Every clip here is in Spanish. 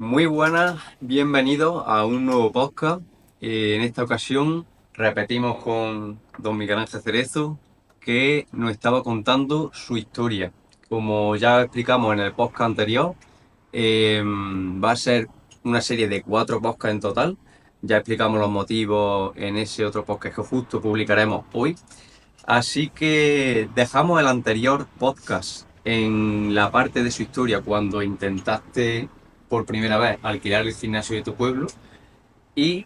Muy buenas, bienvenidos a un nuevo podcast. En esta ocasión repetimos con don Miguel Ángel Cerezo, que nos estaba contando su historia. Como ya explicamos en el podcast anterior, va a ser una serie de 4 podcasts en total. Ya explicamos los motivos en ese otro podcast que justo publicaremos hoy. Así que dejamos el anterior podcast en la parte de su historia cuando intentaste por primera vez alquilar el gimnasio de tu pueblo, y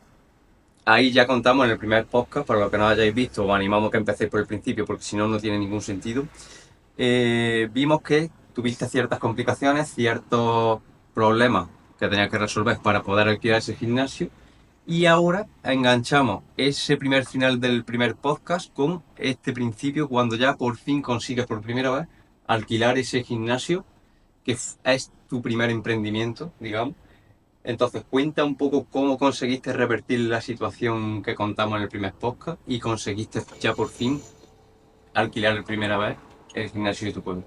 ahí ya contamos en el primer podcast, para los que no hayáis visto, os animamos a que empecéis por el principio porque si no, no tiene ningún sentido. Vimos que tuviste ciertas complicaciones, ciertos problemas que tenías que resolver para poder alquilar ese gimnasio, y ahora enganchamos ese primer final del primer podcast con este principio cuando ya por fin consigues por primera vez alquilar ese gimnasio que es tu primer emprendimiento, digamos. Entonces cuenta un poco cómo conseguiste revertir la situación que contamos en el primer podcast y conseguiste ya por fin alquilar por primera vez el gimnasio de tu pueblo.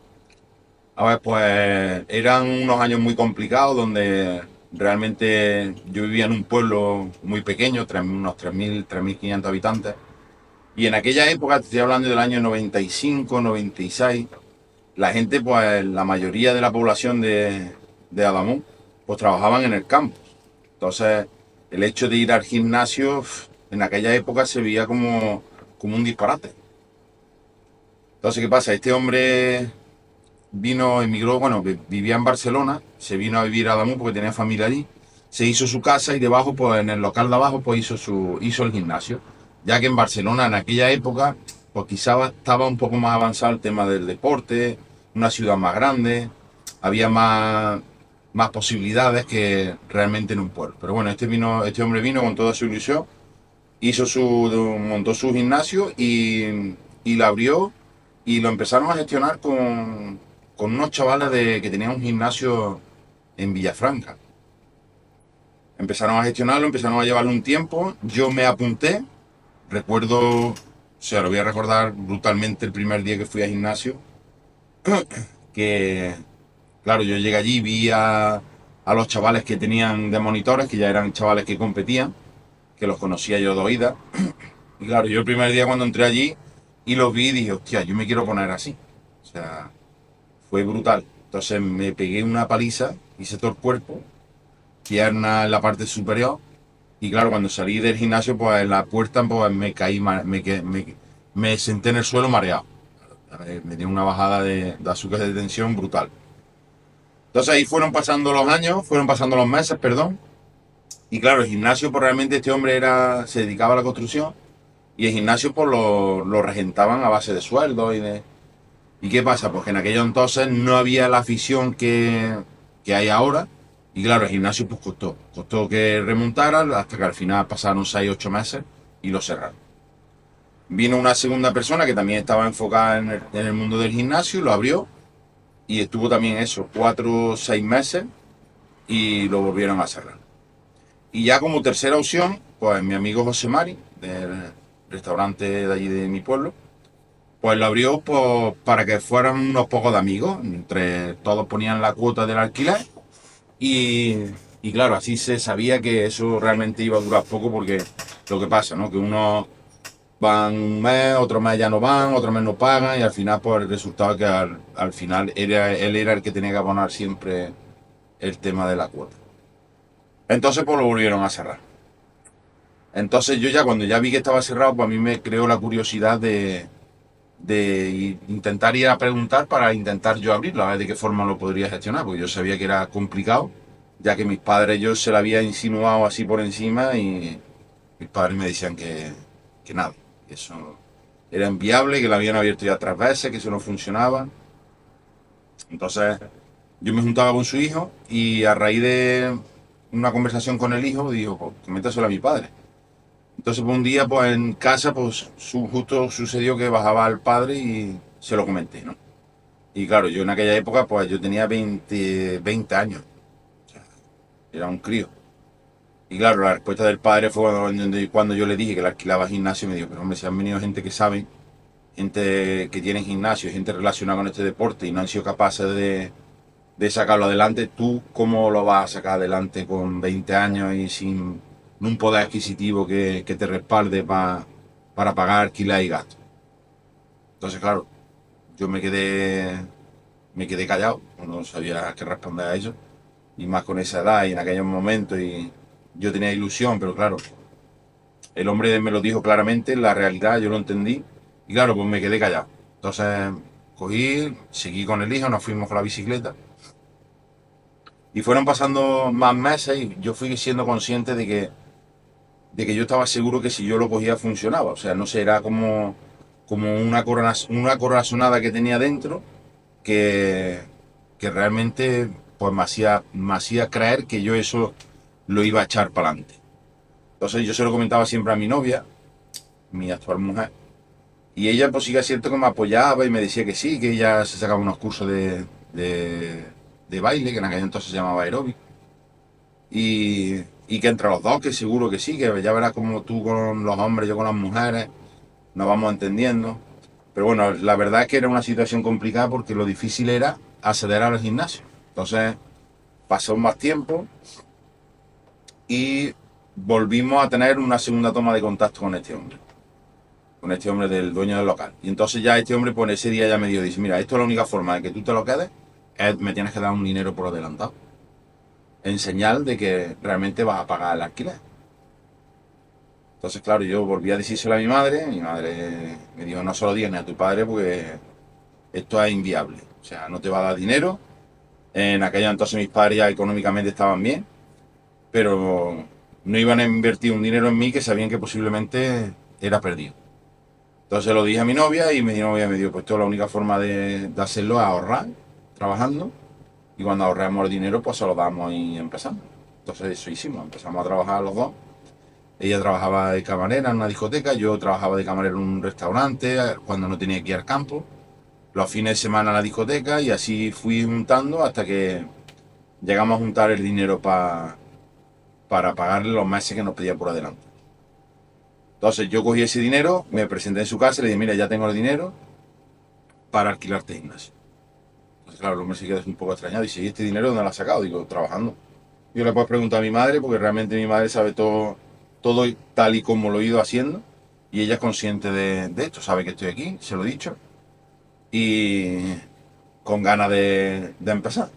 A ver, pues eran unos años muy complicados donde realmente yo vivía en un pueblo muy pequeño, unos 3.000, 3.500 habitantes. Y en aquella época, te estoy hablando del año 95, 96, la gente, pues la mayoría de la población de Adamón, pues trabajaban en el campo. Entonces, el hecho de ir al gimnasio en aquella época se veía como un disparate. Entonces, ¿qué pasa? Este hombre emigró, bueno, vivía en Barcelona, se vino a vivir a Adamuz porque tenía familia allí, se hizo su casa y debajo, pues en el local de abajo, pues hizo el gimnasio. Ya que en Barcelona en aquella época, pues quizá estaba un poco más avanzado el tema del deporte, una ciudad más grande, había más posibilidades que realmente en un pueblo. Pero bueno, este hombre vino con toda su ilusión, montó su gimnasio y lo abrió y lo empezaron a gestionar con unos chavales que tenían un gimnasio en Villafranca. Empezaron a gestionarlo, empezaron a llevarlo un tiempo. Yo me apunté, recuerdo, o sea, lo voy a recordar brutalmente el primer día que fui al gimnasio, que, claro, yo llegué allí, vi a los chavales que tenían de monitores, que ya eran chavales que competían, que los conocía yo de oída. Y claro, yo el primer día cuando entré allí y los vi, dije, hostia, yo me quiero poner así. O sea, fue brutal. Entonces me pegué una paliza, hice todo el cuerpo, pierna en la parte superior. Y claro, cuando salí del gimnasio, pues en la puerta, pues me caí, me senté en el suelo mareado. Me dio una bajada de azúcar de tensión brutal. Entonces ahí fueron pasando los años, fueron pasando los meses, perdón. Y claro, el gimnasio, pues realmente este hombre se dedicaba a la construcción. Y el gimnasio, pues lo regentaban a base de sueldos ¿Y qué pasa? Pues que en aquellos entonces no había la afición que hay ahora. Y claro, el gimnasio pues costó que remontara hasta que al final pasaron 6 8 meses y lo cerraron. Vino una segunda persona que también estaba enfocada en el mundo del gimnasio, lo abrió y estuvo también eso, 4 o 6 meses y lo volvieron a cerrar. Y ya como tercera opción, pues mi amigo José Mari, del restaurante de allí de mi pueblo, pues lo abrió pues, para que fueran unos pocos de amigos. Entre todos ponían la cuota del alquiler y, y claro, así se sabía que eso realmente iba a durar poco porque lo que pasa, ¿no? Que unos van un mes, otro mes ya no van, otro mes no pagan y al final pues el resultado que al final él era el que tenía que abonar siempre el tema de la cuota. Entonces pues lo volvieron a cerrar. Entonces yo ya cuando ya vi que estaba cerrado, pues a mí me creó la curiosidad de intentar ir a preguntar para intentar yo abrirlo, a ver de qué forma lo podría gestionar, porque yo sabía que era complicado, ya que mis padres yo se lo había insinuado así por encima y mis padres me decían que nada, que eso era inviable, que lo habían abierto ya 3 veces, que eso no funcionaba. Entonces yo me juntaba con su hijo y a raíz de una conversación con el hijo, dijo, pues coméntaselo a mi padre. Entonces, pues, un día, pues en casa, pues justo sucedió que bajaba al padre y se lo comenté, ¿no? Y claro, yo en aquella época, pues yo tenía 20 años, era un crío. Y claro, la respuesta del padre fue cuando yo le dije que le alquilaba gimnasio, me dijo, pero hombre, si han venido gente que sabe, gente que tiene gimnasio, gente relacionada con este deporte y no han sido capaces de sacarlo adelante. ¿Tú cómo lo vas a sacar adelante con 20 años y sin un poder adquisitivo que te respalde para pagar alquiler y gastos? Entonces, claro, yo me quedé callado, no sabía qué responder a eso, y más con esa edad y en aquellos momentos, y yo tenía ilusión, pero claro, el hombre me lo dijo claramente, la realidad, yo lo entendí, y claro, pues me quedé callado. Entonces cogí, seguí con el hijo, nos fuimos con la bicicleta, y fueron pasando más meses y yo fui siendo consciente de que yo estaba seguro que si yo lo cogía funcionaba. O sea, no sé, era como una corazonada que tenía dentro que, que realmente pues me hacía creer que yo eso lo iba a echar para adelante. Entonces yo se lo comentaba siempre a mi novia, mi actual mujer, y ella pues sí que es cierto que me apoyaba y me decía que sí, que ella se sacaba unos cursos de baile, que en aquel entonces se llamaba aeróbic, y que entre los dos, que seguro que sí, que ya verás como tú con los hombres, yo con las mujeres, nos vamos entendiendo. Pero bueno, la verdad es que era una situación complicada porque lo difícil era acceder al gimnasio. Entonces pasó más tiempo y volvimos a tener una segunda toma de contacto con este hombre del dueño del local. Y entonces ya este hombre, pues ese día ya me dice, mira, esto es la única forma de que tú te lo quedes, me tienes que dar un dinero por adelantado, en señal de que realmente vas a pagar el alquiler. Entonces, claro, yo volví a decírselo a mi madre me dijo, no se lo digas ni a tu padre porque esto es inviable, o sea, no te va a dar dinero. En aquella entonces mis padres ya económicamente estaban bien, pero no iban a invertir un dinero en mí que sabían que posiblemente era perdido. Entonces lo dije a mi novia y mi novia me dijo, pues esto es la única forma de hacerlo es ahorrar, trabajando, y cuando ahorremos el dinero pues se lo damos y empezamos. Entonces eso hicimos, empezamos a trabajar los dos. Ella trabajaba de camarera en una discoteca, yo trabajaba de camarero en un restaurante cuando no tenía que ir al campo, los fines de semana a la discoteca, y así fui juntando hasta que llegamos a juntar el dinero para pagarle los meses que nos pedía por adelante. Entonces yo cogí ese dinero, me presenté en su casa y le dije, mira, ya tengo el dinero para alquilarte gimnasio. Entonces claro, el hombre se quedó un poco extrañado y dice, ¿y este dinero dónde lo has sacado? Digo, trabajando. Yo le puedo preguntar a mi madre porque realmente mi madre sabe todo tal y como lo he ido haciendo, y ella es consciente de esto, sabe que estoy aquí, se lo he dicho, y con ganas de empezar.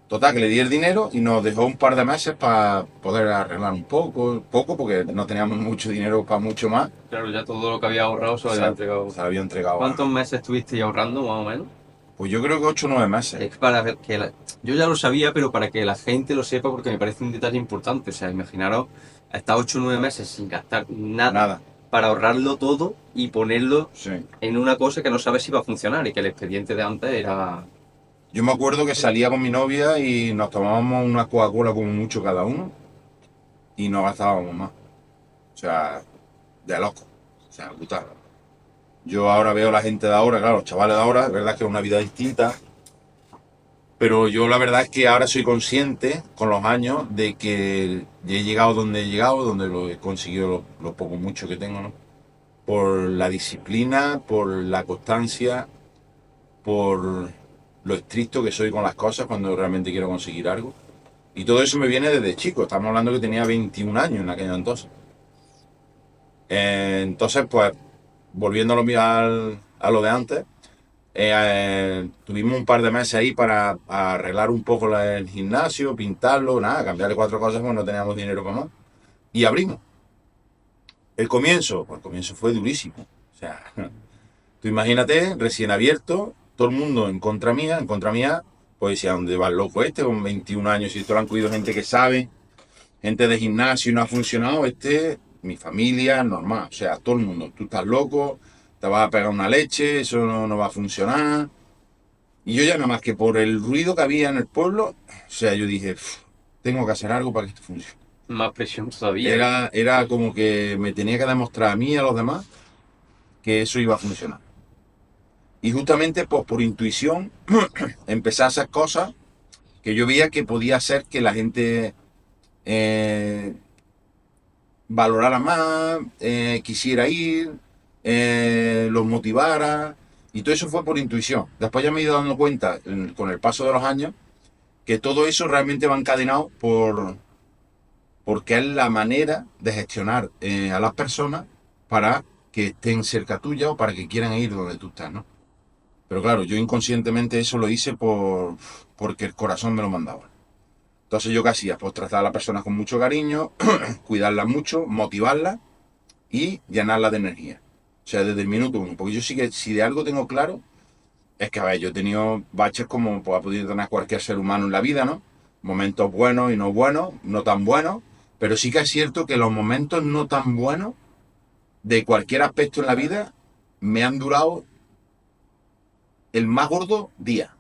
Total, que le di el dinero y nos dejó un par de meses para poder arreglar un poco, porque no teníamos mucho dinero para mucho más. Claro, ya todo lo que había ahorrado se lo había entregado. Se lo había entregado. ¿Cuántos meses estuviste ahorrando, más o menos? Pues yo creo que 8 o 9 meses. Es para que yo ya lo sabía, pero para que la gente lo sepa, porque me parece un detalle importante. O sea, imaginaros, hasta 8 o 9 meses sin gastar nada, Nada. para ahorrarlo todo y ponerlo Sí. en una cosa que no sabes si va a funcionar y que el expediente de antes era... Yo me acuerdo que salía con mi novia y nos tomábamos una Coca-Cola como mucho cada uno y no gastábamos más. O sea, de loco. O sea, brutal. Yo ahora veo a la gente de ahora, claro, los chavales de ahora, es verdad que es una vida distinta, pero yo la verdad es que ahora soy consciente con los años de que he llegado donde he llegado, donde lo he conseguido lo poco mucho que tengo, ¿no? Por la disciplina, por la constancia, por lo estricto que soy con las cosas cuando realmente quiero conseguir algo. Y todo eso me viene desde chico, estamos hablando que tenía 21 años en aquel entonces. Entonces, pues, volviendo a lo de antes, tuvimos un par de meses ahí para arreglar un poco el gimnasio, pintarlo, nada, cambiarle 4 cosas porque no teníamos dinero para más. Y abrimos. Pues el comienzo fue durísimo. O sea, tú imagínate, recién abierto, todo el mundo en contra mía, pues decía, ¿dónde va el loco este con 21 años? Y esto lo han cuidado gente que sabe, gente de gimnasio y no ha funcionado, mi familia, normal. O sea, todo el mundo, tú estás loco, te vas a pegar una leche, eso no va a funcionar. Y yo ya nada más que por el ruido que había en el pueblo, o sea, yo dije, tengo que hacer algo para que esto funcione. Más presión todavía. Era como que me tenía que demostrar a mí y a los demás que eso iba a funcionar. Y justamente pues por intuición empecé a hacer cosas que yo veía que podía hacer que la gente valorara más, quisiera ir, los motivara. Y todo eso fue por intuición. Después ya me he ido dando cuenta con el paso de los años que todo eso realmente va encadenado porque es la manera de gestionar a las personas para que estén cerca tuya o para que quieran ir donde tú estás, ¿no? Pero claro, yo inconscientemente eso lo hice porque el corazón me lo mandaba. Entonces yo qué hacía, pues tratar a las personas con mucho cariño, cuidarlas mucho, motivarlas y llenarlas de energía. O sea, desde el minuto uno. Porque yo sí que, si de algo tengo claro, es que, a ver, yo he tenido baches como pues, ha podido tener cualquier ser humano en la vida, ¿no? Momentos buenos y no buenos, no tan buenos. Pero sí que es cierto que los momentos no tan buenos de cualquier aspecto en la vida me han durado el más gordo día.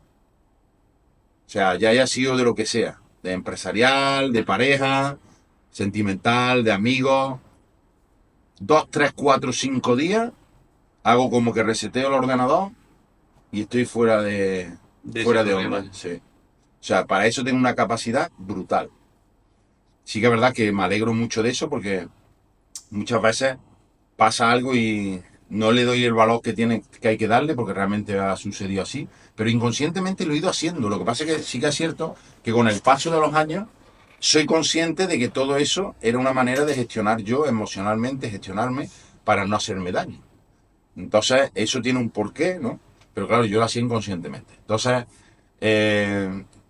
O sea, ya haya sido de lo que sea. De empresarial, de pareja, sentimental, de amigos. 2, 3, 4, 5 días hago como que reseteo el ordenador y estoy De ese fuera de problema. onda. Sí. O sea, para eso tengo una capacidad brutal. Sí que es verdad que me alegro mucho de eso porque muchas veces pasa algo y no le doy el valor que hay que darle porque realmente ha sucedido así, pero inconscientemente lo he ido haciendo. Lo que pasa es que sí que es cierto que con el paso de los años soy consciente de que todo eso era una manera de gestionar yo emocionalmente, gestionarme para no hacerme daño. Entonces, eso tiene un porqué, ¿no? Pero claro, yo lo hacía inconscientemente. Entonces,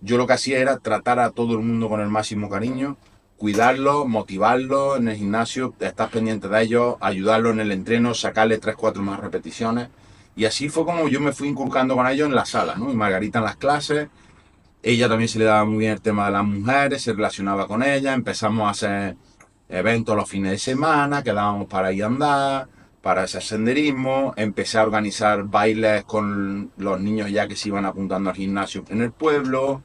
yo lo que hacía era tratar a todo el mundo con el máximo cariño, cuidarlos, motivarlos en el gimnasio, estar pendiente de ellos, ayudarlos en el entreno, sacarle 3, 4 más repeticiones. Y así fue como yo me fui inculcando con ellos en la sala, ¿no? Y Margarita en las clases, ella también se le daba muy bien el tema de las mujeres, se relacionaba con ellas, empezamos a hacer eventos los fines de semana, quedábamos para ir a andar, para hacer senderismo, empecé a organizar bailes con los niños ya que se iban apuntando al gimnasio en el pueblo.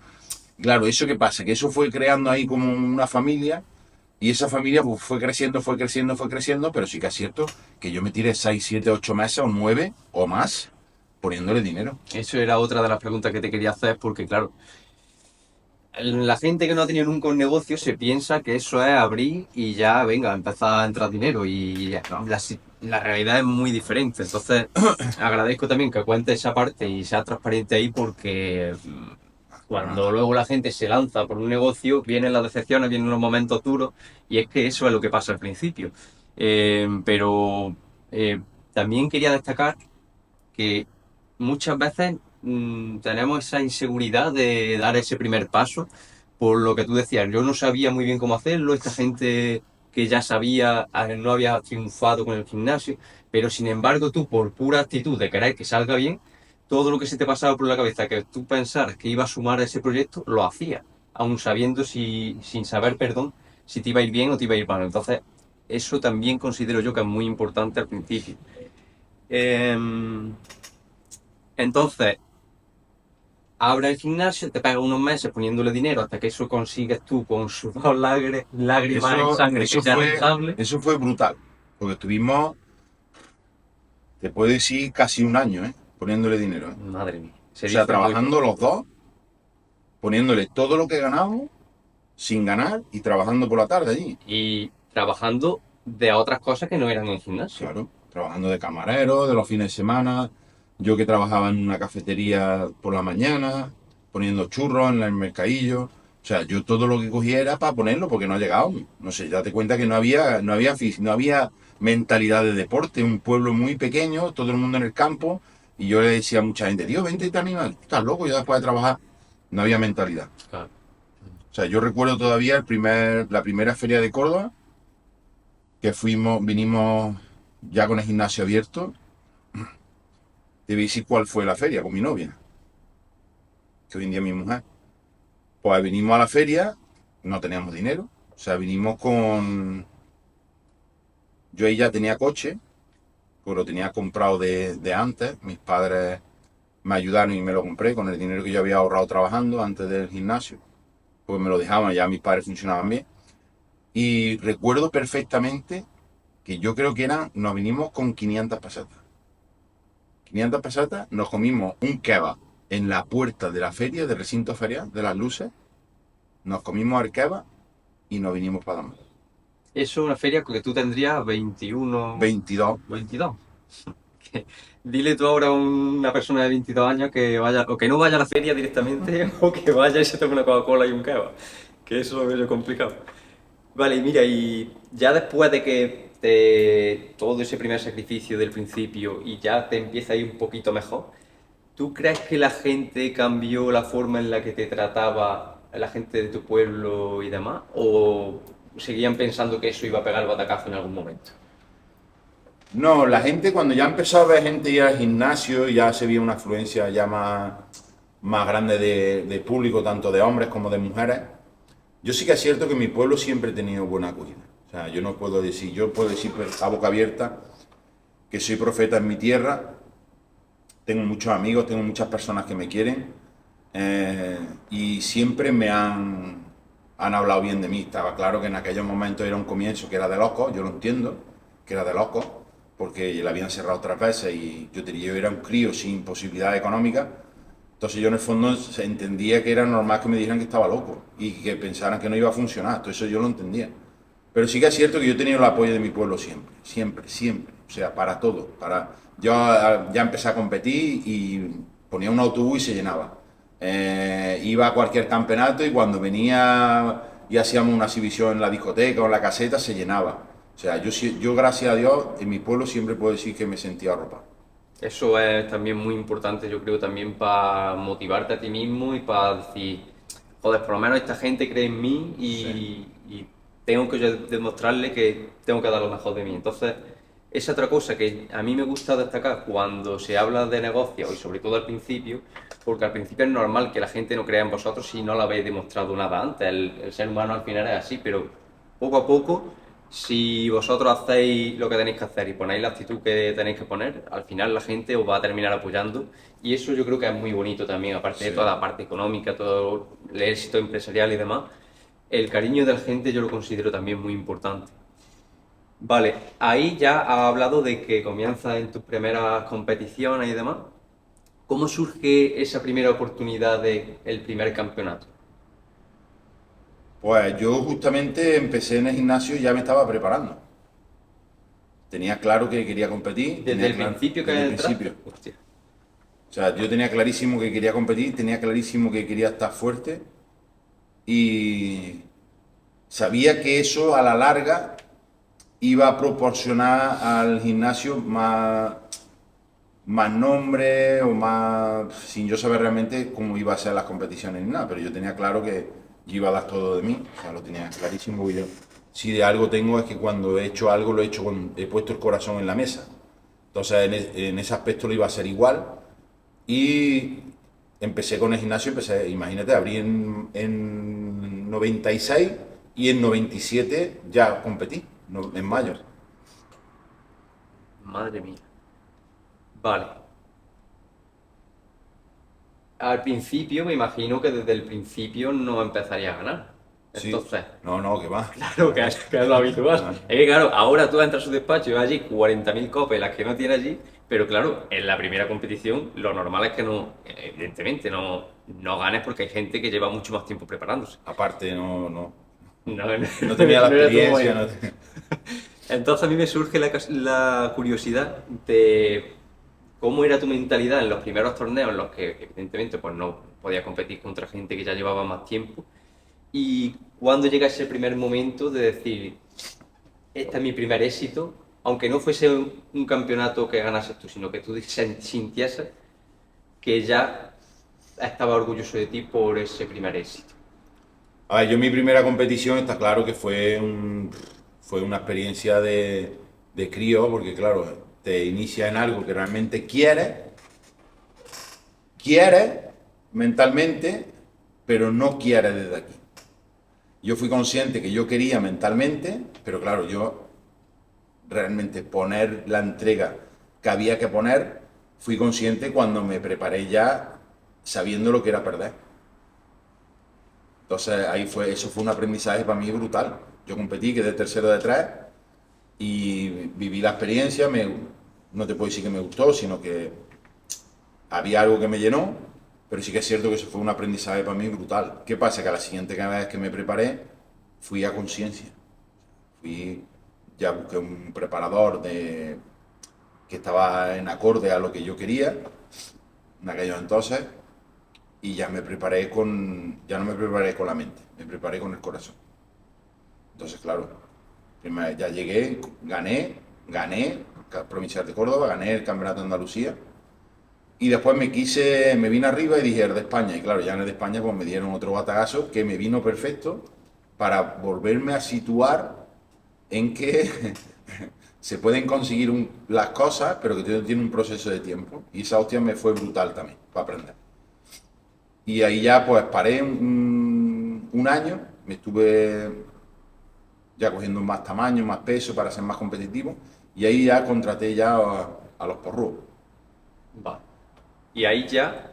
Claro, ¿eso qué pasa? Que eso fue creando ahí como una familia y esa familia pues, fue creciendo, fue creciendo, fue creciendo, pero sí que es cierto que yo me tiré 6, 7, 8 meses o 9 o más poniéndole dinero. Eso era otra de las preguntas que te quería hacer, porque claro, la gente que no ha tenido nunca un negocio se piensa que eso es abrir y ya, venga, empezar a entrar dinero. Y No. la realidad es muy diferente. Entonces, agradezco también que cuentes esa parte y sea transparente ahí, porque Para cuando nada. luego la gente se lanza por un negocio, vienen las decepciones, vienen los momentos duros, y es que eso es lo que pasa al principio. Pero también quería destacar que muchas veces tenemos esa inseguridad de dar ese primer paso, por lo que tú decías, yo no sabía muy bien cómo hacerlo, esta gente que ya sabía no había triunfado con el gimnasio, pero sin embargo tú, por pura actitud de querer que salga bien, todo lo que se te pasaba por la cabeza, que tú pensaras que iba a sumar a ese proyecto, lo hacías, aun sabiendo, sin saber, perdón, si te iba a ir bien o te iba a ir mal. Entonces, eso también considero yo que es muy importante al principio. Em, entonces, abre el gimnasio, te paga unos meses poniéndole dinero hasta que eso consigues tú con sudor, lágrimas y sangre que sea rentable. Eso fue brutal, porque estuvimos, te puedo decir, casi un año, ¿eh? Poniéndole dinero, ¿eh? Madre mía, O se sea, dice muy trabajando pronto. los dos, poniéndole todo lo que ganábamos, sin ganar y trabajando por la tarde allí. Y trabajando de otras cosas que no eran el gimnasio. Claro, trabajando de camarero, de los fines de semana. Yo que trabajaba en una cafetería por la mañana, poniendo churros en el mercadillo. O sea, yo todo lo que cogía era para ponerlo porque no llegaba. No sé, date cuenta que no había mentalidad de deporte. Un pueblo muy pequeño, todo el mundo en el campo. Y yo le decía a mucha gente, Dios, vente y te animas. Estás loco, yo después de trabajar. No había mentalidad. Claro. O sea, yo recuerdo todavía la primera feria de Córdoba, que vinimos ya con el gimnasio abierto. Te voy a decir cuál fue la feria con mi novia, que hoy en día es mi mujer. Pues vinimos a la feria, no teníamos dinero. O sea, vinimos con. Yo ella tenía coche, pues lo tenía comprado de antes. Mis padres me ayudaron y me lo compré con el dinero que yo había ahorrado trabajando antes del gimnasio. Pues me lo dejaban, ya mis padres funcionaban bien. Y recuerdo perfectamente que yo creo que nos vinimos con 500 pesetas. 500 pesetas, nos comimos un kebab en la puerta de la feria, del recinto ferial, de las luces. Nos comimos el kebab y nos vinimos para Damas. Eso es una feria que tú tendrías 21, 22. 22. Dile tú ahora a una persona de 22 años que vaya, o que no vaya a la feria directamente, o que vaya y se tome una Coca-Cola y un kebab, que eso lo veo yo complicado. Vale, y mira, y ya después de que todo ese primer sacrificio del principio y ya te empieza a ir un poquito mejor, ¿tú crees que la gente cambió la forma en la que te trataba la gente de tu pueblo y demás? ¿O seguían pensando que eso iba a pegar el batacazo en algún momento? No, la gente cuando ya empezó a ver gente ir al gimnasio, ya se vio una afluencia ya más grande de público, tanto de hombres como de mujeres. Yo sí que es cierto que mi pueblo siempre ha tenido buena acogida. O sea, yo no puedo decir, yo puedo decir pues, a boca abierta que soy profeta en mi tierra. Tengo muchos amigos, tengo muchas personas que me quieren y siempre han hablado bien de mí. Estaba claro que en aquellos momentos era un comienzo que era de locos, yo lo entiendo, que era de locos, porque la habían cerrado otras veces y yo era un crío sin posibilidad económica. Entonces yo en el fondo entendía que era normal que me dijeran que estaba loco y que pensaran que no iba a funcionar. Todo eso yo lo entendía. Pero sí que es cierto que yo he tenido el apoyo de mi pueblo siempre, siempre, siempre. O sea, para todo. Yo ya empecé a competir y ponía un autobús y se llenaba. Iba a cualquier campeonato y cuando venía y hacíamos una exhibición en la discoteca o en la caseta se llenaba. O sea, yo gracias a Dios en mi pueblo siempre puedo decir que me sentía arropado. Eso es también muy importante, yo creo, también para motivarte a ti mismo y para decir, joder, por lo menos esta gente cree en mí Sí, y tengo que yo demostrarle que tengo que dar lo mejor de mí. Entonces, esa otra cosa que a mí me gusta destacar cuando se habla de negocios y sobre todo al principio, porque al principio es normal que la gente no crea en vosotros si no lo habéis demostrado nada antes. El ser humano al final es así, pero poco a poco, si vosotros hacéis lo que tenéis que hacer y ponéis la actitud que tenéis que poner, al final la gente os va a terminar apoyando y eso yo creo que es muy bonito también, aparte de sí. toda la parte económica, todo el éxito empresarial y demás, el cariño de la gente yo lo considero también muy importante. Vale, ahí ya has hablado de que comienzas en tus primeras competiciones y demás. ¿Cómo surge esa primera oportunidad de el primer campeonato? Pues yo justamente empecé en el gimnasio y ya me estaba preparando. Tenía claro que quería competir, Desde tenía el claro principio desde que el entraste, principio. hostia, O sea, yo tenía clarísimo que quería competir, tenía clarísimo que quería estar fuerte y sabía que eso a la larga iba a proporcionar al gimnasio más nombre o más, sin yo saber realmente cómo iba a ser las competiciones ni nada, pero yo tenía claro que yo iba a dar todo de mí, o sea, lo tenía clarísimo. Y yo, si de algo tengo es que cuando he hecho algo lo he hecho he puesto el corazón en la mesa. Entonces en ese aspecto lo iba a ser igual y empecé con el gimnasio, imagínate, abrí en 96 y en 97 ya competí, en mayo. joder, madre mía. Vale, al principio me imagino que desde el principio no empezaría a ganar. Sí, Entonces, no, no, que va. claro que es lo habitual. Ah, Es que claro, ahora tú entras a su despacho y ves allí 40.000 copias, las que no tiene allí, pero claro, en la primera competición lo normal es que no, evidentemente, no ganes porque hay gente que lleva mucho más tiempo preparándose. aparte, no, no, No, no tenía la no era tu experiencia. momento. Entonces a mí me surge la curiosidad de cómo era tu mentalidad en los primeros torneos en los que evidentemente pues no podías competir contra gente que ya llevaba más tiempo y cuando llega ese primer momento de decir, este es mi primer éxito, aunque no fuese un campeonato que ganases tú, sino que tú sintieses que ya estaba orgulloso de ti por ese primer éxito. A ver, yo mi primera competición está claro que fue una experiencia de crío, porque claro, te inicia en algo que realmente quieres mentalmente, pero no quieres desde aquí. Yo fui consciente que yo quería mentalmente, pero claro, yo realmente poner la entrega que había que poner, fui consciente cuando me preparé ya sabiendo lo que era perder. Entonces eso fue un aprendizaje para mí brutal. Yo competí, quedé tercero de tres y viví la experiencia, no te puedo decir que me gustó, sino que había algo que me llenó, pero sí que es cierto que eso fue un aprendizaje para mí brutal. ¿Qué pasa? Que a la siguiente vez que me preparé, fui a conciencia. Ya busqué un preparador que estaba en acorde a lo que yo quería en aquellos entonces, y ya ya no me preparé con la mente, me preparé con el corazón. Entonces, claro, ya llegué, gané Provincial de Córdoba, gané el Campeonato de Andalucía, y después me vine arriba y dije el de España, y claro, ya en el de España pues me dieron otro batagazo que me vino perfecto para volverme a situar en que se pueden conseguir las cosas, pero que tiene un proceso de tiempo. Y esa hostia me fue brutal también, para aprender. Y ahí ya pues paré un año, me estuve ya cogiendo más tamaño, más peso para ser más competitivo, y ahí ya contraté ya a los porrúos. Va. Y ahí ya,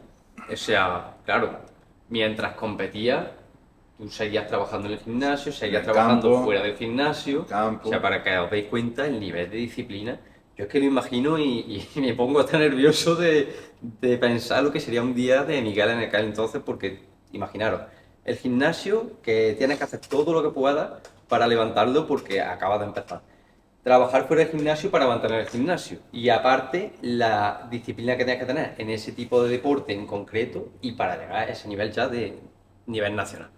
o sea, claro, mientras competías, tú seguías trabajando en el gimnasio, En seguías el trabajando campo, fuera del gimnasio, o sea, campo, para que os deis cuenta el nivel de disciplina. Yo es que lo imagino y me pongo hasta nervioso de pensar lo que sería un día de Miguel en aquel entonces, porque imaginaros, el gimnasio que tienes que hacer todo lo que puedas para levantarlo porque acabas de empezar, trabajar fuera del gimnasio para mantener el gimnasio. Y aparte, la disciplina que tienes que tener en ese tipo de deporte en concreto y para llegar a ese nivel ya de nivel nacional.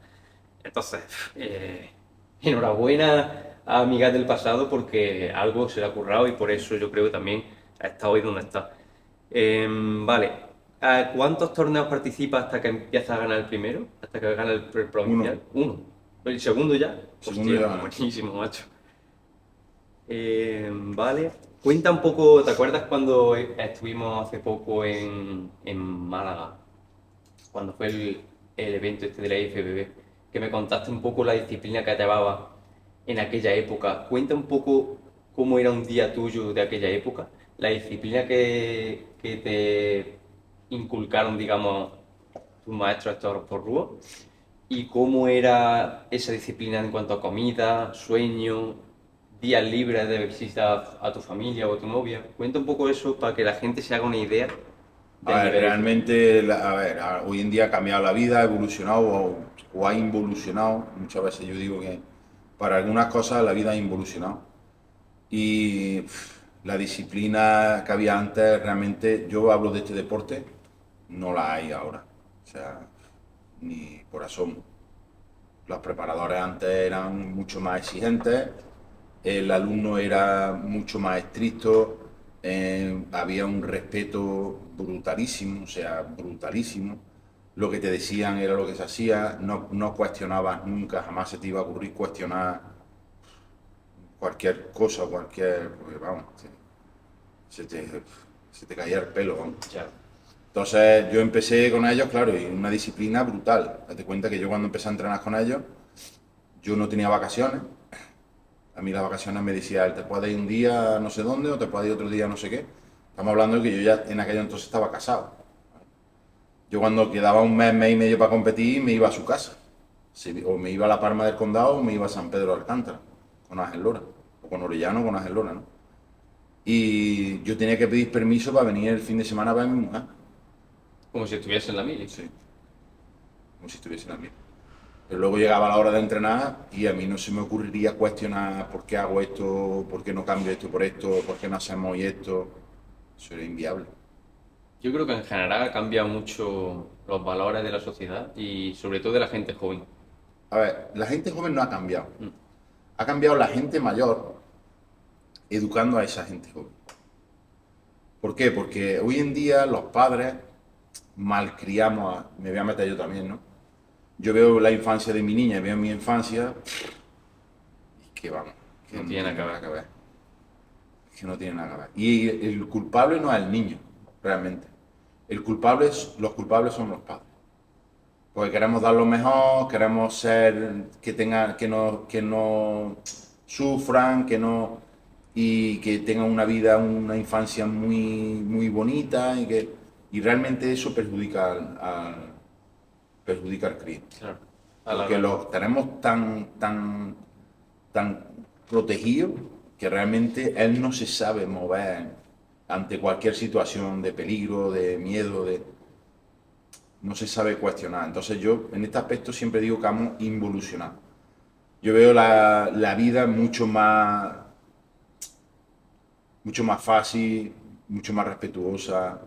Entonces, enhorabuena a amigas del pasado porque algo se le ha currado y por eso yo creo que también ha estado hoy donde está. Vale, ¿a cuántos torneos participas hasta que empiezas a ganar el primero? ¿Hasta que gana el provincial? uno. Uno. ¿El segundo ya? Segundo Hostia, ya pues gané. buenísimo, macho. Vale. Cuenta un poco, ¿te acuerdas cuando estuvimos hace poco en Málaga? Cuando fue el evento este de la IFBB, que me contaste un poco la disciplina que llevaba en aquella época. Cuenta un poco cómo era un día tuyo de aquella época, la disciplina que te inculcaron, digamos, tus maestros estos por Rúa, y cómo era esa disciplina en cuanto a comida, sueño, días libres de visitar a tu familia o a tu novia. Cuenta un poco eso para que la gente se haga una idea del A ver, nivel de disciplina. realmente, hoy en día ha cambiado la vida, ha evolucionado o ha involucionado. Muchas veces yo digo que para algunas cosas la vida ha involucionado. Y la disciplina que había antes, realmente, yo hablo de este deporte, no la hay ahora. O sea, ni por asomo. Los preparadores antes eran mucho más exigentes, el alumno era mucho más estricto, había un respeto brutalísimo, o sea, brutalísimo. Lo que te decían era lo que se hacía, no cuestionabas nunca, jamás se te iba a ocurrir cuestionar cualquier cosa, porque vamos, se te, se te caía el pelo, vamos. Ya. Entonces yo empecé con ellos, claro, y una disciplina brutal. Date cuenta que yo cuando empecé a entrenar con ellos, yo no tenía vacaciones. A mí las vacaciones me decía, te puedes ir un día no sé dónde o te puedes ir otro día no sé qué. Estamos hablando de que yo ya en aquel entonces estaba casado. Yo cuando quedaba un mes y medio para competir, me iba a su casa. O me iba a La Palma del Condado o me iba a San Pedro de Alcántara, con Ángel Lora. O con Orellano o con Ángel Lora, ¿no? Y yo tenía que pedir permiso para venir el fin de semana a ver a mi mujer. Como si estuviese en la mili. Sí, como si estuviese en la mía. Pero luego llegaba la hora de entrenar y a mí no se me ocurriría cuestionar por qué hago esto, por qué no cambio esto por esto, por qué no hacemos hoy esto. Eso era inviable. Yo creo que en general ha cambiado mucho los valores de la sociedad y sobre todo de la gente joven. A ver, la gente joven no ha cambiado. Mm. Ha cambiado la gente mayor educando a esa gente joven. ¿Por qué? Porque hoy en día los padres malcriamos, me voy a meter yo también, ¿no? Yo veo la infancia de mi niña, veo mi infancia, y que vamos, que No no tiene tiene nada que nada que ver. ver. Es que no tiene nada que ver. Y el culpable no es el niño, realmente. Los culpables son los padres. Porque queremos dar lo mejor, queremos ser, que no sufran, y que tengan una vida, una infancia muy bonita y realmente eso perjudica al crío. Claro. A la Porque larga. los tenemos tan protegido que realmente él no se sabe mover ante cualquier situación de peligro, de miedo, no se sabe cuestionar. Entonces yo en este aspecto siempre digo que hemos involucionado. Yo veo la vida mucho más fácil, mucho más respetuosa,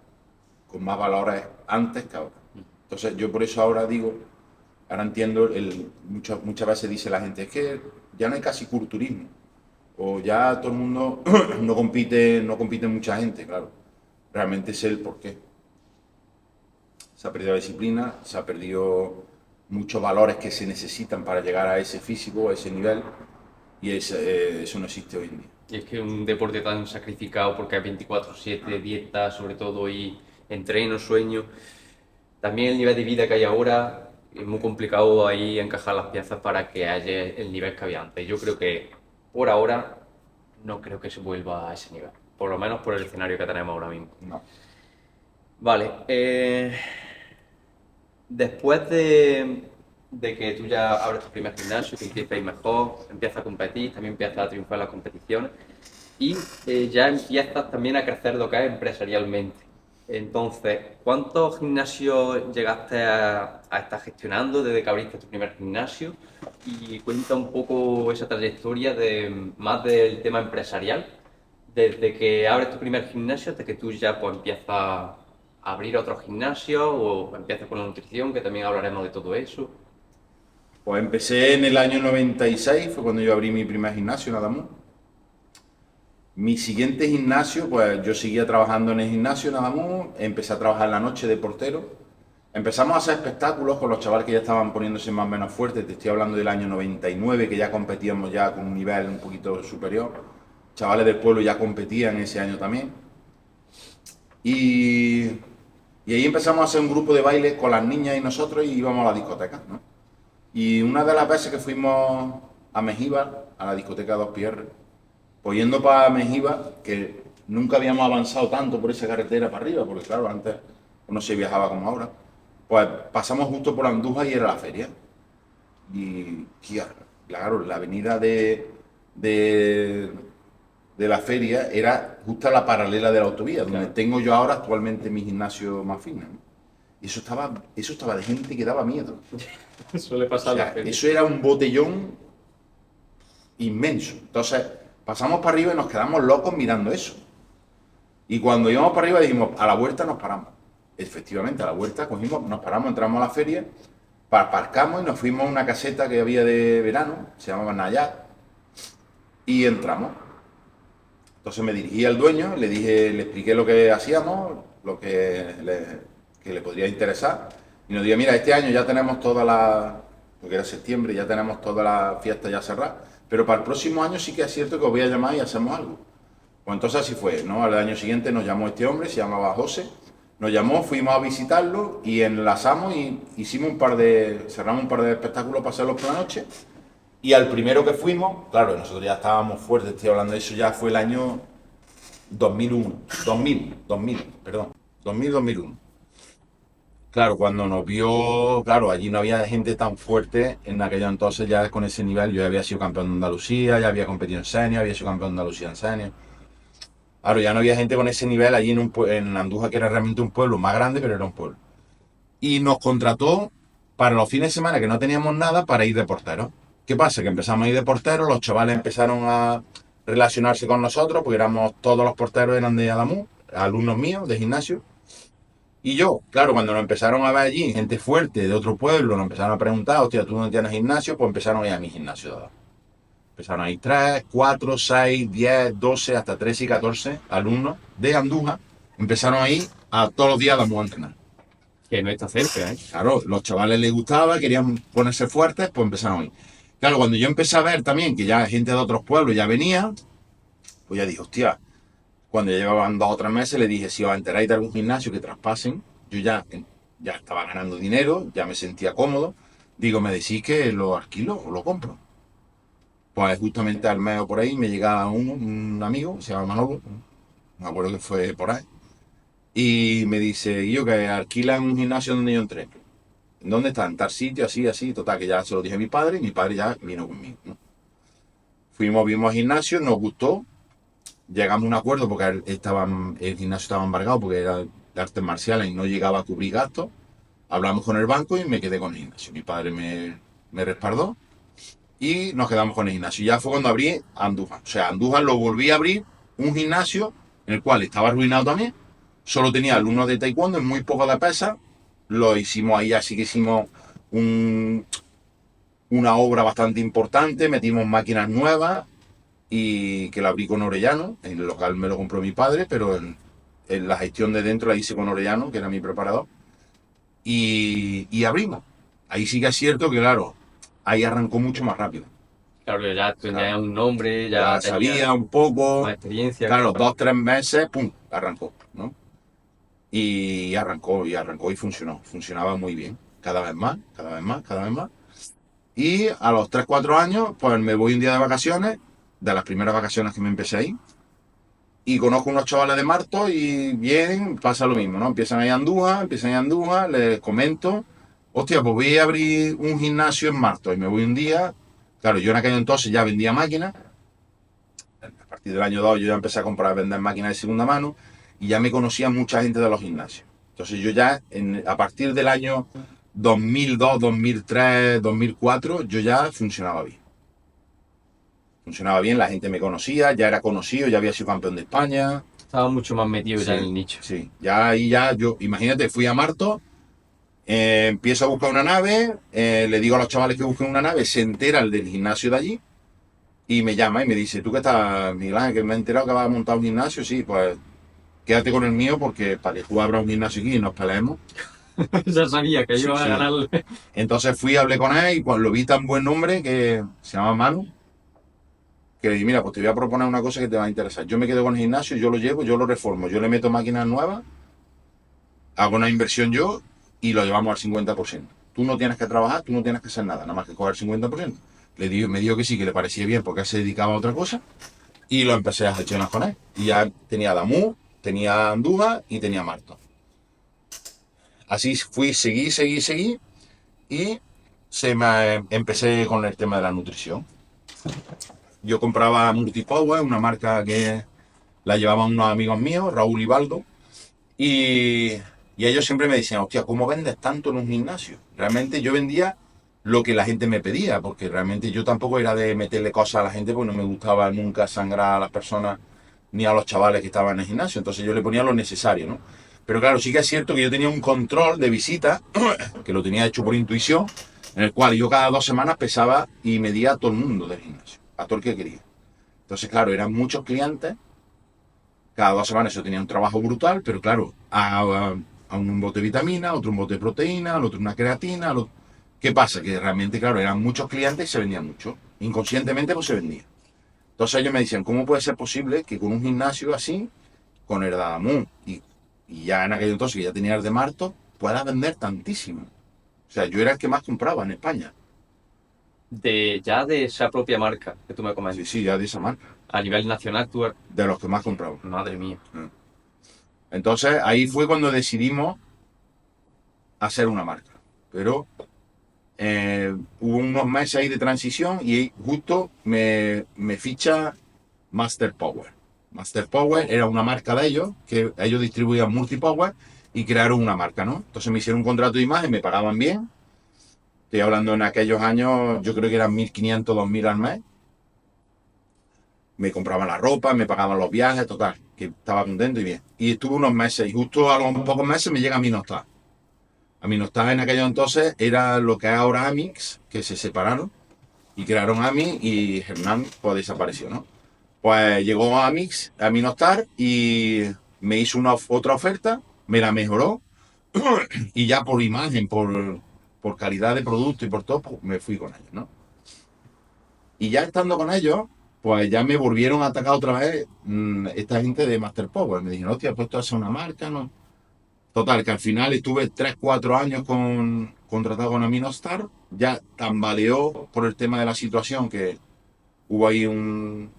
con más valores antes que ahora. Entonces yo por eso ahora digo, ahora entiendo, muchas veces dice la gente, es que ya no hay casi culturismo, o ya todo el mundo no compite mucha gente, claro. Realmente es el porqué. Se ha perdido la disciplina, se ha perdido muchos valores que se necesitan para llegar a ese físico, a ese nivel, y eso no existe hoy en día. Y es que un deporte tan sacrificado porque hay 24/7, dieta sobre todo y entreno, sueño. También el nivel de vida que hay ahora es muy complicado ahí encajar las piezas para que haya el nivel que había antes. Yo creo que por ahora no creo que se vuelva a ese nivel. Por lo menos por el escenario que tenemos ahora mismo. No. Vale, después de que tú ya abres tu primer gimnasio, que empiezas a ir mejor, empiezas a competir, también empiezas a triunfar en las competiciones y ya empiezas también a crecer lo que es empresarialmente. Entonces, ¿cuántos gimnasios llegaste a estar gestionando desde que abriste tu primer gimnasio? Y cuenta un poco esa trayectoria más del tema empresarial, desde que abres tu primer gimnasio hasta que tú ya pues empiezas a abrir otro gimnasio o empiezas con la nutrición, que también hablaremos de todo eso. Pues empecé en el año 96, fue cuando yo abrí mi primer gimnasio, nada más. Mi siguiente gimnasio, pues yo seguía trabajando en el gimnasio nada más, empecé a trabajar en la noche de portero. Empezamos a hacer espectáculos con los chavales que ya estaban poniéndose más o menos fuertes, te estoy hablando del año 99, que ya competíamos ya con un nivel un poquito superior. Chavales del pueblo ya competían ese año también. Y, y ahí empezamos a hacer un grupo de baile con las niñas y nosotros y íbamos a la discoteca, ¿no? Y una de las veces que fuimos a Mengíbar, a la discoteca 2PR, pues yendo para Mengíbar, que nunca habíamos avanzado tanto por esa carretera para arriba, porque claro, antes no se viajaba como ahora, pues pasamos justo por Andújar y era la feria. Y claro, la avenida de, de la feria era justo a la paralela de la autovía, donde Claro. tengo yo ahora actualmente mi gimnasio más fino, ¿no? Y eso estaba de gente que daba miedo. Suele O pasar en la sea, feria. eso era un botellón inmenso. Entonces, pasamos para arriba y nos quedamos locos mirando eso. Y cuando íbamos para arriba dijimos, a la vuelta nos paramos. Efectivamente, a la vuelta cogimos, nos paramos, entramos a la feria, aparcamos y nos fuimos a una caseta que había de verano, se llamaba Nayat, y entramos. Entonces me dirigí al dueño, le expliqué lo que hacíamos, que le podría interesar, y nos dijo, mira, este año ya tenemos porque era septiembre, ya tenemos toda la fiesta ya cerrada, pero para el próximo año sí que es cierto que os voy a llamar y hacemos algo. Pues entonces así fue, ¿no? Al año siguiente nos llamó este hombre, se llamaba José, nos llamó, fuimos a visitarlo y enlazamos y cerramos un par de espectáculos para hacerlos por la noche. Y al primero que fuimos, claro, nosotros ya estábamos fuertes, estoy hablando de eso, ya fue el año 2001, 2000, perdón, 2001. Claro, cuando nos vio, claro, allí no había gente tan fuerte en aquello entonces, ya con ese nivel. Yo ya había sido campeón de Andalucía, ya había competido en senior, había sido campeón de Andalucía en senior. Claro, ya no había gente con ese nivel allí en Andújar, que era realmente un pueblo más grande, pero era un pueblo. Y nos contrató para los fines de semana que no teníamos nada para ir de porteros. ¿Qué pasa? Que empezamos a ir de porteros, los chavales empezaron a relacionarse con nosotros, porque todos los porteros eran de Adamú, alumnos míos de gimnasio. Y yo, claro, cuando nos empezaron a ver allí, gente fuerte de otro pueblo, nos empezaron a preguntar, hostia, ¿tú no tienes gimnasio? Pues empezaron a ir a mi gimnasio de Adamú. Empezaron a ir 3, 4, 6, 10, 12, hasta 13 y 14 alumnos de Andújar. Empezaron a ir a todos los días a Adamú a entrenar. Que no está cerca, ¿eh? Claro, los chavales les gustaba, querían ponerse fuertes, pues empezaron a ir. Claro, cuando yo empecé a ver también que ya gente de otros pueblos ya venía, pues ya dije, hostia, cuando ya llevaban 2 o 3 meses, le dije, si os enteráis de algún gimnasio que traspasen, yo ya estaba ganando dinero, ya me sentía cómodo, digo, me decís que lo alquilo o lo compro. Pues justamente al mes o por ahí me llega un amigo, se llama Manolo, me acuerdo que fue por ahí, y me dice, y yo que alquilan un gimnasio donde yo entré. ¿Dónde está? En tal sitio, así, así, total, que ya se lo dije a mi padre y mi padre ya vino conmigo, ¿no? Vimos al gimnasio, nos gustó, llegamos a un acuerdo porque el gimnasio estaba embargado porque era de artes marciales y no llegaba a cubrir gastos. Hablamos con el banco y me quedé con el gimnasio. Mi padre me respaldó y nos quedamos con el gimnasio. Y ya fue cuando abrí Andújar. O sea, Andújar lo volví a abrir, un gimnasio, en el cual estaba arruinado también. Solo tenía alumnos de taekwondo en muy poco de pesas. Lo hicimos ahí, así que hicimos una obra bastante importante, metimos máquinas nuevas y que la abrí con Orellano. En el local me lo compró mi padre, pero en la gestión de dentro la hice con Orellano, que era mi preparador. Y abrimos. Ahí sí que es cierto que, claro, ahí arrancó mucho más rápido. Claro, ya tenía Claro. un nombre, Ya ya tenía sabía un poco. más experiencia. Claro, 2, 3 meses, pum, arrancó, ¿no? Y arrancó y funcionó. Funcionaba muy bien. Cada vez más, cada vez más, cada vez más. Y a los 3, 4 años, pues me voy un día de vacaciones, de las primeras vacaciones que me empecé ahí, y conozco unos chavales de Marto y bien, pasa lo mismo, ¿no? Empiezan a ir a Andújar, les comento, hostia, pues voy a abrir un gimnasio en Marto y me voy un día. Claro, yo en aquel entonces ya vendía máquinas, a partir del año 2 yo ya empecé a comprar, a vender máquinas de segunda mano y ya me conocía mucha gente de los gimnasios. Entonces yo ya, a partir del año 2002, 2003, 2004, yo ya funcionaba bien. Funcionaba bien, la gente me conocía, ya era conocido, ya había sido campeón de España. Estaba mucho más metido ya en el Sí, nicho. sí. Ya ahí ya yo, imagínate, fui a Marto, empiezo a buscar una nave, le digo a los chavales que busquen una nave, se entera el del gimnasio de allí y me llama y me dice, ¿tú qué estás, Miguel Ángel, que me he enterado que vas a montar un gimnasio? Sí, pues quédate con el mío porque para que tú abras un gimnasio aquí y nos peleemos. Ya sabía que Sí, iba a sí. ganarle. Entonces fui, hablé con él y cuando lo vi tan buen nombre que se llama Manu, que le dije, mira, pues te voy a proponer una cosa que te va a interesar. Yo me quedo con el gimnasio, yo lo llevo, yo lo reformo, yo le meto máquinas nuevas, hago una inversión yo y lo llevamos al 50%. Tú no tienes que trabajar, tú no tienes que hacer nada, nada más que coger el 50%. Me dijo que sí, que le parecía bien porque él se dedicaba a otra cosa y lo empecé a gestionar con él. Y ya tenía Damú, tenía Andújar y tenía Marto. Así fui, seguí y empecé con el tema de la nutrición. Yo compraba Multipower, una marca que la llevaban unos amigos míos, Raúl y Baldo, y, y ellos siempre me decían, hostia, ¿cómo vendes tanto en un gimnasio? Realmente yo vendía lo que la gente me pedía, porque realmente yo tampoco era de meterle cosas a la gente, porque no me gustaba nunca sangrar a las personas ni a los chavales que estaban en el gimnasio, entonces yo le ponía lo necesario, ¿no? Pero claro, sí que es cierto que yo tenía un control de visita, que lo tenía hecho por intuición, en el cual yo cada 2 semanas pesaba y medía a todo el mundo del gimnasio, a todo el que quería. Entonces, claro, eran muchos clientes, cada 2 semanas yo tenía un trabajo brutal, pero claro, a un bote de vitamina, a otro un bote de proteína, al otro una creatina. ¿Qué pasa? Que realmente, claro, eran muchos clientes y se vendían mucho. Inconscientemente, pues se vendía. Entonces ellos me decían, ¿cómo puede ser posible que con un gimnasio así, con el Dadamun y ya en aquel entonces que ya tenía el de Marto, puedas vender tantísimo? O sea, yo era el que más compraba en España. Ya de esa propia marca que tú me Sí, comentas. sí, ya de esa marca. A nivel nacional, tú... De los que más compraba. Madre mía. Entonces ahí fue cuando decidimos hacer una marca. Pero hubo unos meses ahí de transición y justo me ficha Master Power. Master Power era una marca de ellos, que ellos distribuían Multipower y crearon una marca, ¿no? Entonces me hicieron un contrato de imagen, me pagaban bien. Estoy hablando en aquellos años, yo creo que eran 1.500, 2.000 al mes. Me compraban la ropa, me pagaban los viajes, total, que estaba contento y bien. Y estuve unos meses y justo a los pocos meses me llega Minostar. Aminostar en aquellos entonces era lo que es ahora Amix, que se separaron y crearon Ami y Hernán pues desapareció, ¿no? Pues llegó Amix, Aminostar y me hizo otra oferta, me la mejoró y ya por imagen, por calidad de producto y por todo, pues me fui con ellos, ¿no? Y ya estando con ellos, pues ya me volvieron a atacar otra vez esta gente de Master Power. Me dijeron, hostia, pues esto es una marca, ¿no? Total, que al final estuve 3, 4 años contratado con Aminostar. Ya tambaleó por el tema de la situación, que hubo ahí un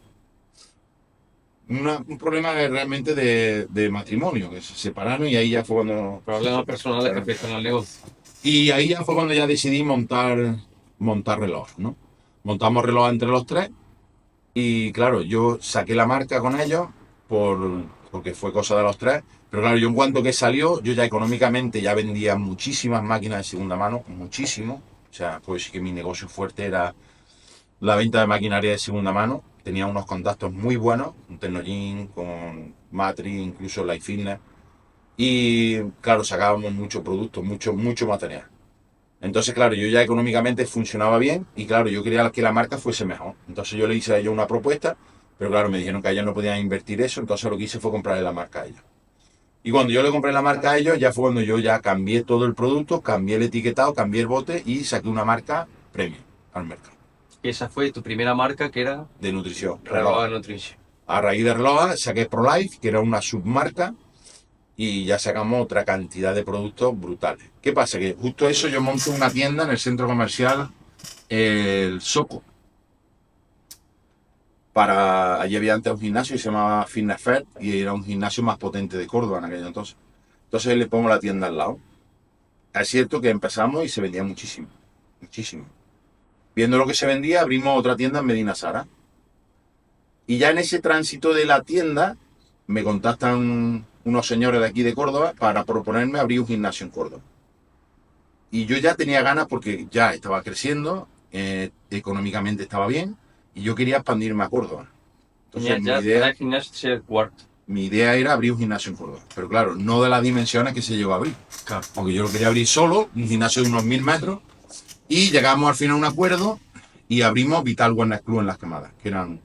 problema realmente de matrimonio, que se separaron y ahí ya fue cuando... Problemas personales que afectan al negocio. Y ahí ya fue cuando ya decidí montar reloj, ¿no? Montamos reloj entre los tres y claro, yo saqué la marca con ellos porque fue cosa de los tres. Pero claro, yo en cuanto que salió, yo ya económicamente ya vendía muchísimas máquinas de segunda mano, muchísimo. O sea, pues sí que mi negocio fuerte era la venta de maquinaria de segunda mano. tenía unos contactos muy buenos, un Tecnogym con Matrix, incluso Life Fitness. Y claro, sacábamos mucho producto, mucho material. Entonces, claro, yo ya económicamente funcionaba bien y claro, yo quería que la marca fuese mejor. Entonces yo le hice a ellos una propuesta, pero claro, me dijeron que ellos no podían invertir eso, entonces lo que hice fue comprarle la marca a ellos. Y cuando yo le compré la marca a ellos, ya fue cuando yo ya cambié todo el producto, cambié el etiquetado, cambié el bote y saqué una marca premium al mercado. Esa fue tu primera marca, que era De nutrición. Reloa Nutrition. A raíz de Reloa saqué ProLife, que era una submarca, y ya sacamos otra cantidad de productos brutales. ¿Qué pasa? Que justo eso yo monté una tienda en el centro comercial El Soco. Allí había antes un gimnasio que se llamaba Fitness Fair y era un gimnasio más potente de Córdoba en aquel entonces. Entonces le pongo la tienda al lado. Es cierto que empezamos y se vendía muchísimo, muchísimo. Viendo lo que se vendía, abrimos otra tienda en Medina Sara. Y ya en ese tránsito de la tienda me contactan unos señores de aquí de Córdoba para proponerme abrir un gimnasio en Córdoba. Y yo ya tenía ganas porque ya estaba creciendo, económicamente estaba bien y yo quería expandirme a Córdoba. Entonces mi idea era abrir un gimnasio en Córdoba. Pero claro, no de las dimensiones que se llegó a abrir. Claro. Porque yo lo quería abrir solo, un gimnasio de unos 1000 metros. Y llegamos al final a un acuerdo y abrimos Vital Wellness Club en Las Quemadas, que eran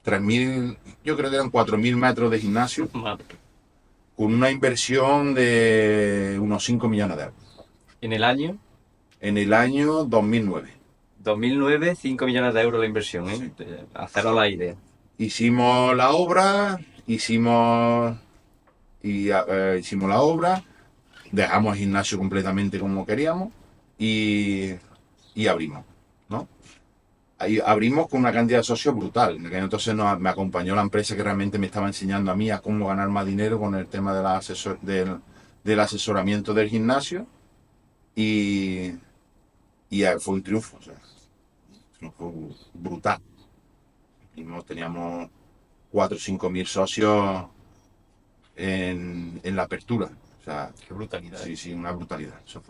3000, yo creo que eran 4000 metros de gimnasio, con una inversión de unos 5 millones de euros. ¿En el año? En el año 2009. 2009, 5 millones de euros la inversión, ¿eh? Sí. Haceros la idea. Hicimos la obra, hicimos la obra, dejamos el gimnasio completamente como queríamos y abrimos, ¿no? Ahí abrimos con una cantidad de socios brutal. Entonces me acompañó la empresa que realmente me estaba enseñando a mí a cómo ganar más dinero con el tema del asesoramiento del gimnasio y fue un triunfo, o sea, fue brutal. Teníamos 4 o 5 mil socios en la apertura. O sea, qué brutalidad. Sí, una brutalidad. Eso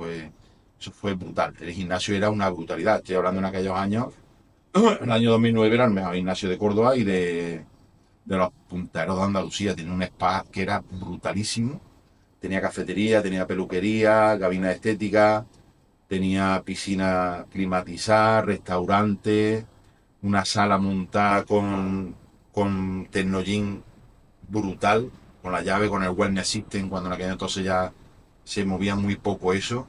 fue brutal. El gimnasio era una brutalidad. Estoy hablando en aquellos años. El año 2009 era el mejor gimnasio de Córdoba y de los punteros de Andalucía. Tenía un spa que era brutalísimo. Tenía cafetería, tenía peluquería, gabina de estética, tenía piscina climatizada, restaurante, una sala montada con Tecnogym brutal, con la llave, con el Wellness System, cuando en aquel entonces ya se movía muy poco eso.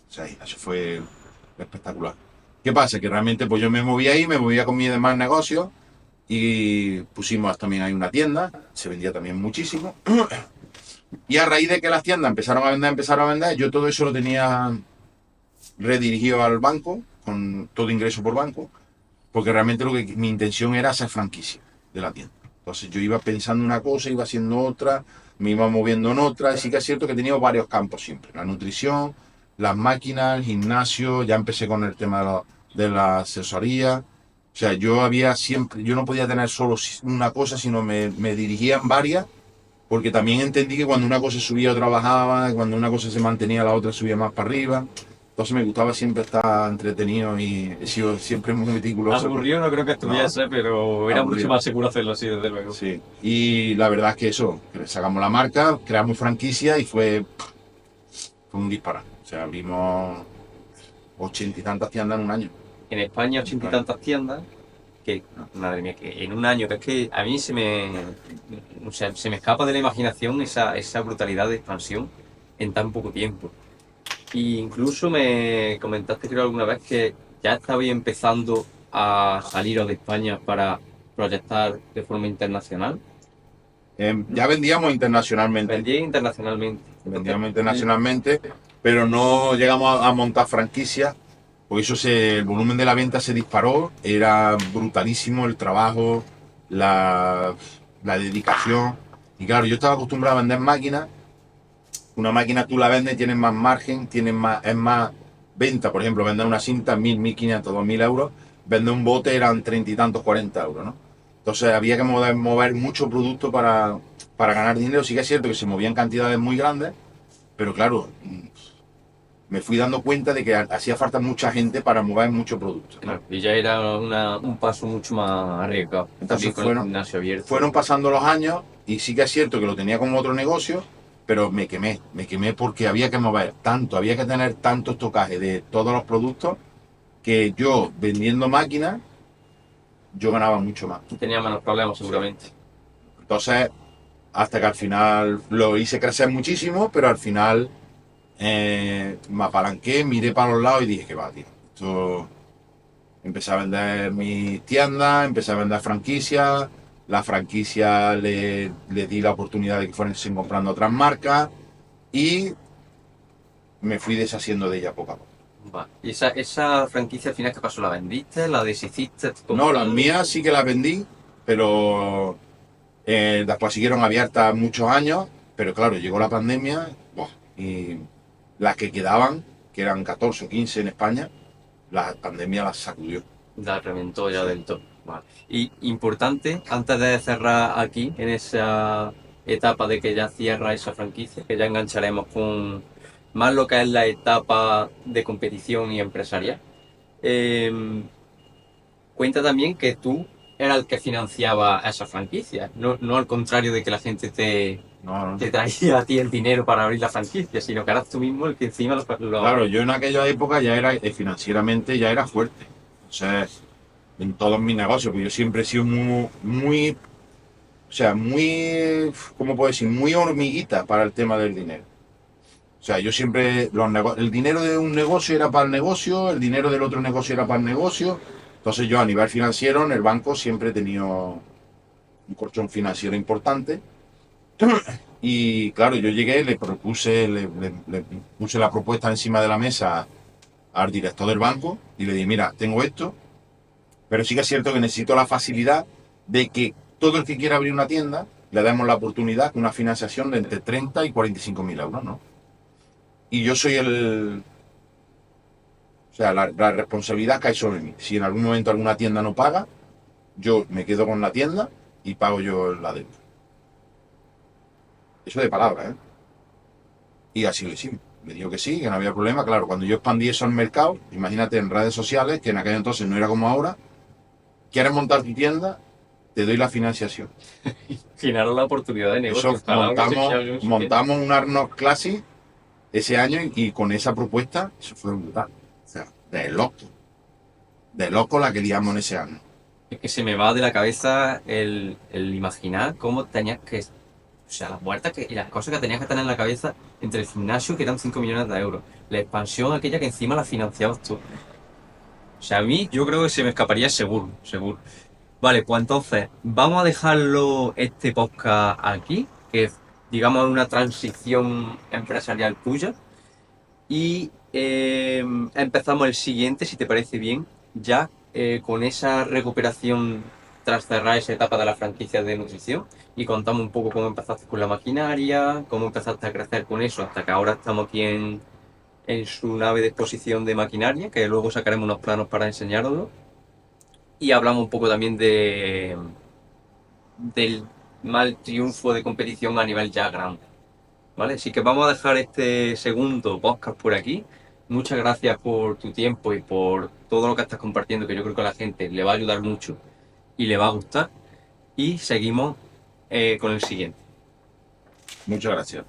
O sea, eso fue espectacular. ¿Qué pasa? Que realmente pues yo me movía con mis demás negocios y pusimos también ahí una tienda, se vendía también muchísimo. Y a raíz de que las tiendas empezaron a vender, yo todo eso lo tenía redirigido al banco, con todo ingreso por banco, porque realmente mi intención era hacer franquicia de la tienda. Entonces yo iba pensando una cosa, iba haciendo otra, me iba moviendo en otra, y sí que es cierto que he tenido varios campos siempre, la nutrición, las máquinas, el gimnasio, ya empecé con el tema de la asesoría. O sea, yo no podía tener solo una cosa, sino me dirigía en varias, porque también entendí que cuando una cosa subía otra bajaba, cuando una cosa se mantenía la otra subía más para arriba. Entonces me gustaba siempre estar entretenido y he sido siempre muy meticuloso. Aburrido no creo que estuviese, no, pero era mucho más seguro hacerlo así, desde luego. Sí, y la verdad es que eso, que sacamos la marca, creamos franquicia y fue un disparate. O sea, abrimos 80 y tantas tiendas en un año. En España 80 y tantas tiendas, que, madre mía, que en un año, que es que a mí se me escapa de la imaginación esa brutalidad de expansión en tan poco tiempo. Y incluso me comentaste, creo, alguna vez que ya estabais empezando a saliros de España para proyectar de forma internacional. Ya vendíamos internacionalmente. Vendíamos internacionalmente, pero no llegamos a montar franquicias. Por eso el volumen de la venta se disparó. Era brutalísimo el trabajo, la dedicación. Y claro, yo estaba acostumbrado a vender máquinas. Una máquina tú la vendes, tienes más margen, es más venta. Por ejemplo, vender una cinta 1000, 1500, 2000 euros. Vender un bote eran 30 y tantos, 40 euros, ¿no? Entonces había que mover mucho producto para ganar dinero. Sí que es cierto que se movían cantidades muy grandes, pero claro, me fui dando cuenta de que hacía falta mucha gente para mover mucho producto. Claro, y ya era un paso mucho más arriesgado. Entonces También con el gimnasio abierto. fueron pasando los años y sí que es cierto que lo tenía como otro negocio, pero me quemé porque había que mover tanto, había que tener tanto estocaje de todos los productos que yo vendiendo máquinas, yo ganaba mucho más. Tenía menos problemas seguramente. Entonces, hasta que al final lo hice crecer muchísimo, pero al final me apalanqué, miré para los lados y dije que va, tío. Esto... Empecé a vender mis tiendas, empecé a vender franquicias. La franquicia le di la oportunidad de que fuesen comprando otras marcas y me fui deshaciendo de ella poco a poco. Vale. ¿Y esa franquicia al final qué pasó? ¿La vendiste? ¿La deshiciste? No, las mías sí que las vendí, pero después siguieron abiertas muchos años, pero claro, llegó la pandemia ¡buah! Y las que quedaban, que eran 14 o 15 en España, la pandemia las sacudió. La reventó ya del todo. Vale. Y importante, antes de cerrar aquí, en esa etapa de que ya cierra esa franquicia, que ya engancharemos con más lo que es la etapa de competición y empresarial. Cuenta también que tú eras el que financiaba esa franquicia, no al contrario de que la gente No, te traía a ti el dinero para abrir la franquicia, sino que eras tú mismo el que encima lo... Claro, yo en aquella época ya era, financieramente ya era fuerte. O sea, en todos mis negocios, porque yo siempre he sido o sea, muy, ¿cómo puedo decir? Muy hormiguita para el tema del dinero. O sea, yo siempre, el dinero de un negocio era para el negocio, el dinero del otro negocio era para el negocio. Entonces yo a nivel financiero en el banco siempre he tenido un colchón financiero importante. Y claro, yo llegué, le puse la propuesta encima de la mesa al director del banco y le dije, mira, tengo esto, pero sí que es cierto que necesito la facilidad de que todo el que quiera abrir una tienda le demos la oportunidad con una financiación de entre 30 y 45.000 euros, ¿no? Y yo soy o sea, la responsabilidad cae sobre mí. Si en algún momento alguna tienda no paga, yo me quedo con la tienda y pago yo la deuda. Eso de palabra, ¿eh? Y así lo hicimos. Me dijo que sí, que no había problema. Claro, cuando yo expandí eso al mercado, imagínate en redes sociales, que en aquel entonces no era como ahora, quieres montar tu tienda, te doy la financiación. Finaron la oportunidad de negocio. Eso, montamos un Arnold Classic ese año y con esa propuesta, eso fue brutal. O sea, de loco la que liamos en ese año. Es que se me va de la cabeza el imaginar cómo tenías que... O sea, las vueltas y las cosas que tenías que tener en la cabeza entre el gimnasio, que eran 5 millones de euros, la expansión aquella que encima la financiabas tú. O sea, a mí yo creo que se me escaparía seguro, seguro. Vale, pues entonces, vamos a dejarlo este podcast aquí, que es, digamos, una transición empresarial tuya. Y empezamos el siguiente, si te parece bien, ya con esa recuperación tras cerrar esa etapa de la franquicia de nutrición y contamos un poco cómo empezaste con la maquinaria, cómo empezaste a crecer con eso, hasta que ahora estamos aquí en su nave de exposición de maquinaria, que luego sacaremos unos planos para enseñároslo. Y hablamos un poco también del mal triunfo de competición a nivel ya grande. ¿Vale? Así que vamos a dejar este segundo podcast por aquí. Muchas gracias por tu tiempo y por todo lo que estás compartiendo, que yo creo que a la gente le va a ayudar mucho y le va a gustar. Y seguimos con el siguiente. Muchas gracias.